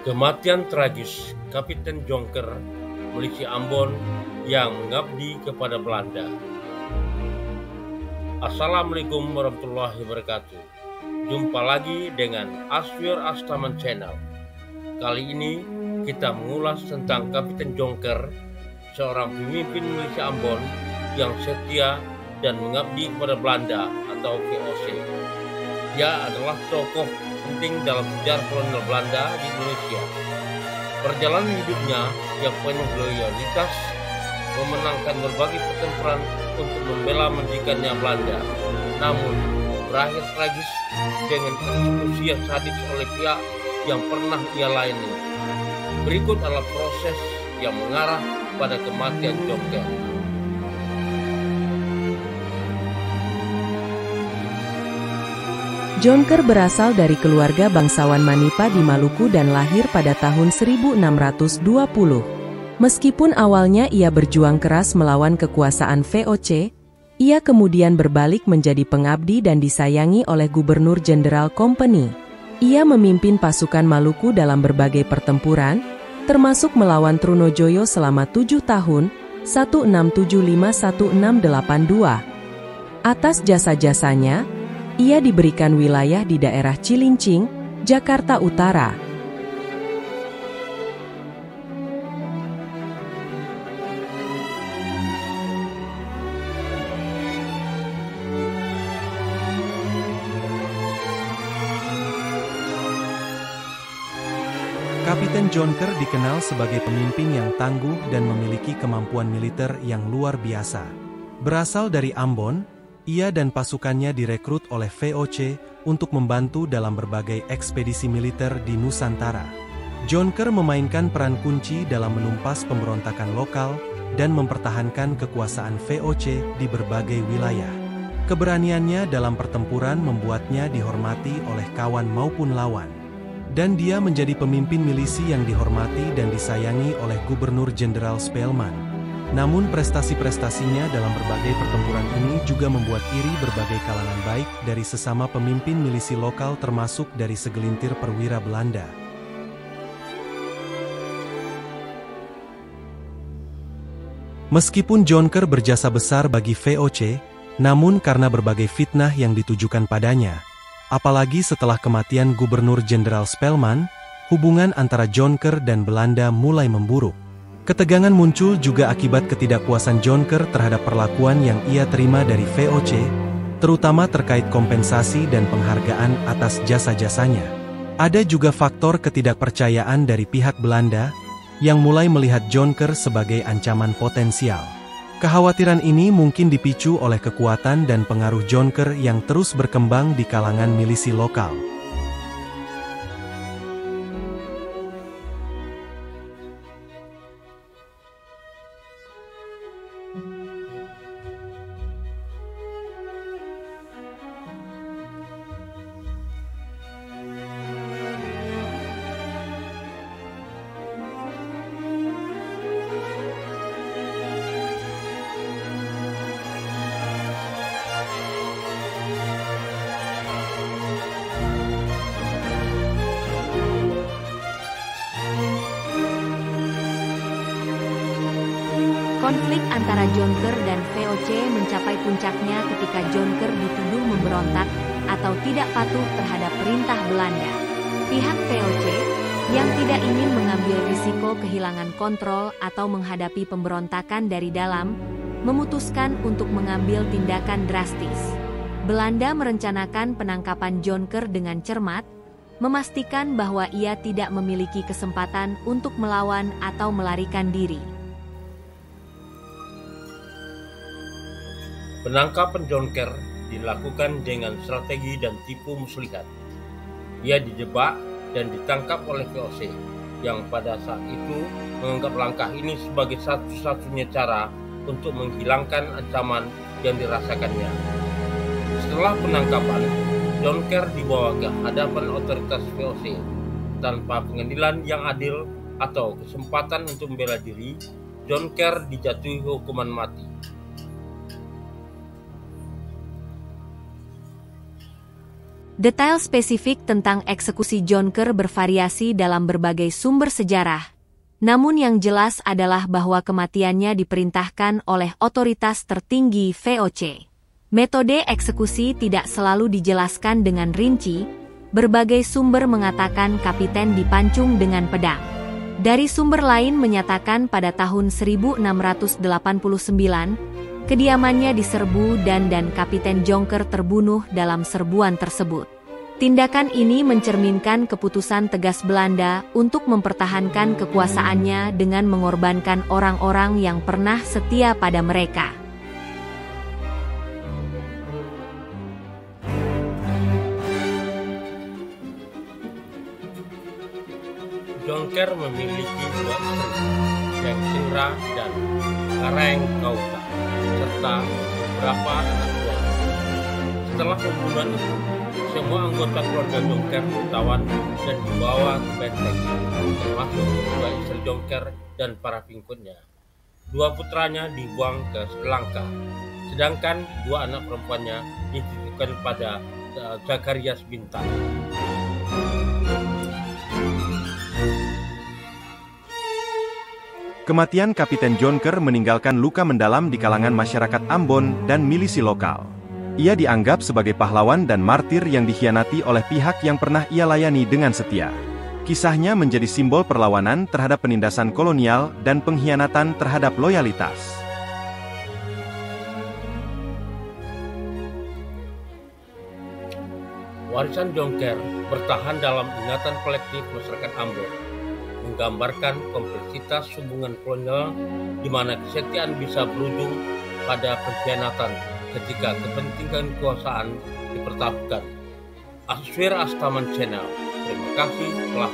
Kematian tragis Kapiten Jonker, milisi Ambon yang mengabdi kepada Belanda. Assalamualaikum warahmatullahi wabarakatuh. Jumpa lagi dengan Aswir Astaman Channel. Kali ini kita mengulas tentang Kapiten Jonker, seorang pemimpin milisi Ambon yang setia dan mengabdi kepada Belanda atau VOC. Ia adalah tokoh penting dalam sejarah kolonial Belanda di Indonesia. Perjalanan hidupnya yang penuh loyalitas memenangkan berbagai pertempuran untuk membela majikannya Belanda, namun berakhir tragis dengan eksekusi yang sadis oleh pihak yang pernah ia layani. Berikut adalah proses yang mengarah pada kematian Jonker. Jonker berasal dari keluarga bangsawan Manipa di Maluku dan lahir pada tahun 1620. Meskipun awalnya ia berjuang keras melawan kekuasaan VOC, ia kemudian berbalik menjadi pengabdi dan disayangi oleh Gubernur Jenderal Company. Ia memimpin pasukan Maluku dalam berbagai pertempuran, termasuk melawan Trunojoyo selama 7 tahun, 1675-1682. Atas jasa-jasanya, ia diberikan wilayah di daerah Cilincing, Jakarta Utara. Kapiten Jonker dikenal sebagai pemimpin yang tangguh dan memiliki kemampuan militer yang luar biasa. Berasal dari Ambon, ia dan pasukannya direkrut oleh VOC untuk membantu dalam berbagai ekspedisi militer di Nusantara. Jonker memainkan peran kunci dalam menumpas pemberontakan lokal dan mempertahankan kekuasaan VOC di berbagai wilayah. Keberaniannya dalam pertempuran membuatnya dihormati oleh kawan maupun lawan. Dan dia menjadi pemimpin milisi yang dihormati dan disayangi oleh Gubernur Jenderal Spelman. Namun prestasi-prestasinya dalam berbagai pertempuran ini juga membuat iri berbagai kalangan baik dari sesama pemimpin milisi lokal termasuk dari segelintir perwira Belanda. Meskipun Jonker berjasa besar bagi VOC, namun karena berbagai fitnah yang ditujukan padanya, apalagi setelah kematian Gubernur Jenderal Spelman, hubungan antara Jonker dan Belanda mulai memburuk. Ketegangan muncul juga akibat ketidakpuasan Jonker terhadap perlakuan yang ia terima dari VOC, terutama terkait kompensasi dan penghargaan atas jasa-jasanya. Ada juga faktor ketidakpercayaan dari pihak Belanda, yang mulai melihat Jonker sebagai ancaman potensial. Kekhawatiran ini mungkin dipicu oleh kekuatan dan pengaruh Jonker yang terus berkembang di kalangan milisi lokal. Konflik antara Jonker dan VOC mencapai puncaknya ketika Jonker dituduh memberontak atau tidak patuh terhadap perintah Belanda. Pihak VOC, yang tidak ingin mengambil risiko kehilangan kontrol atau menghadapi pemberontakan dari dalam, memutuskan untuk mengambil tindakan drastis. Belanda merencanakan penangkapan Jonker dengan cermat, memastikan bahwa ia tidak memiliki kesempatan untuk melawan atau melarikan diri. Penangkapan Jonker dilakukan dengan strategi dan tipu muslihat. Ia dijebak dan ditangkap oleh VOC, yang pada saat itu menganggap langkah ini sebagai satu-satunya cara untuk menghilangkan ancaman yang dirasakannya. Setelah penangkapan, Jonker dibawa ke hadapan otoritas VOC tanpa pengadilan yang adil atau kesempatan untuk membela diri. Jonker dijatuhi hukuman mati. Detail spesifik tentang eksekusi Jonker bervariasi dalam berbagai sumber sejarah. Namun yang jelas adalah bahwa kematiannya diperintahkan oleh otoritas tertinggi VOC. Metode eksekusi tidak selalu dijelaskan dengan rinci, berbagai sumber mengatakan kapiten dipancung dengan pedang. Dari sumber lain menyatakan pada tahun 1689, kediamannya diserbu dan Kapiten Jonker terbunuh dalam serbuan tersebut. Tindakan ini mencerminkan keputusan tegas Belanda untuk mempertahankan kekuasaannya dengan mengorbankan orang-orang yang pernah setia pada mereka. Jonker memiliki dua istri, Deng Singra dan Kareng Kauta, serta beberapa anak buah. Setelah pembunuhan itu, semua anggota keluarga Jonker ditawan dan dibawa ke benteng, termasuk dua istri Jonker dan para pengikutnya. Dua putranya dibuang ke Sri Lanka, sedangkan dua anak perempuannya dititipkan pada Zacharias Bintang. Kematian Kapiten Jonker meninggalkan luka mendalam di kalangan masyarakat Ambon dan milisi lokal. Ia dianggap sebagai pahlawan dan martir yang dikhianati oleh pihak yang pernah ia layani dengan setia. Kisahnya menjadi simbol perlawanan terhadap penindasan kolonial dan pengkhianatan terhadap loyalitas. Warisan Jonker bertahan dalam ingatan kolektif masyarakat Ambon, menggambarkan kompleksitas hubungan kolonial di mana kesetiaan bisa berujung pada pengkhianatan ketika kepentingan kekuasaan dipertaruhkan. Aswir Astaman Channel, terima kasih telah